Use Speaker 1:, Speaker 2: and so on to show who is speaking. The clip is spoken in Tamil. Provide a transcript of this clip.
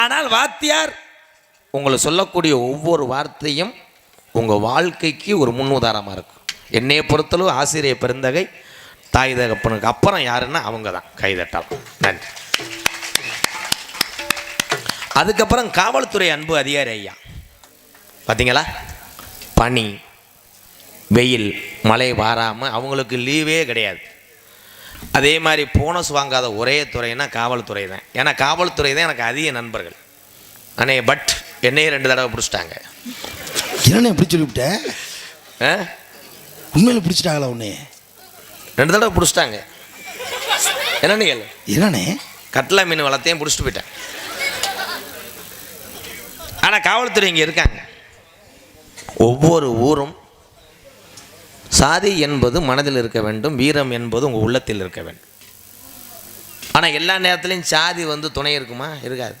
Speaker 1: ஆனால் வாத்தியார் உங்களை சொல்லக்கூடிய ஒவ்வொரு வார்த்தையும் உங்கள் வாழ்க்கைக்கு ஒரு முன்னுதாரணமாக இருக்கும். என்னையை பொறுத்தளவு ஆசிரியர் பெருந்தகை, தாய் தகப்பனுக்கு அப்புறம் யாருன்னா அவங்க தான். கைதட்டலாம். நன்றி. அதுக்கப்புறம் காவல்துறை அன்பு அதிகாரி ஐயா பார்த்தீங்களா, பனி வெயில் மழை வாராமல் அவங்களுக்கு லீவே கிடையாது. அதே மாதிரி போனஸ் வாங்காத ஒரே துறைன்னா காவல்துறை தான். ஏன்னா காவல்துறை தான் எனக்கு அதிக நண்பர்கள். ஆனால் பட் என்னையே 2 தடவை பிடிச்சிட்டாங்க.
Speaker 2: என்னண்ணே எப்படி சொல்லிவிட்டேன்? உண்மையில பிடிச்சிட்டாங்களா? உன்னே
Speaker 1: 2 தடவை பிடிச்சிட்டாங்க. என்னன்னு கேளு.
Speaker 2: என்னண்ணே?
Speaker 1: கட்லா மீன் வளர்த்தையும் பிடிச்சிட்டு போயிட்டேன். ஆனால் காவல்துறை இங்கே இருக்காங்க. ஒவ்வொரு ஊரும் சாதி என்பது மனதில் இருக்க வேண்டும், வீரம் என்பது உங்கள் உள்ளத்தில் இருக்க வேண்டும். ஆனால் எல்லா நேரத்துலையும் சாதி துணை இருக்குமா? இருக்காது.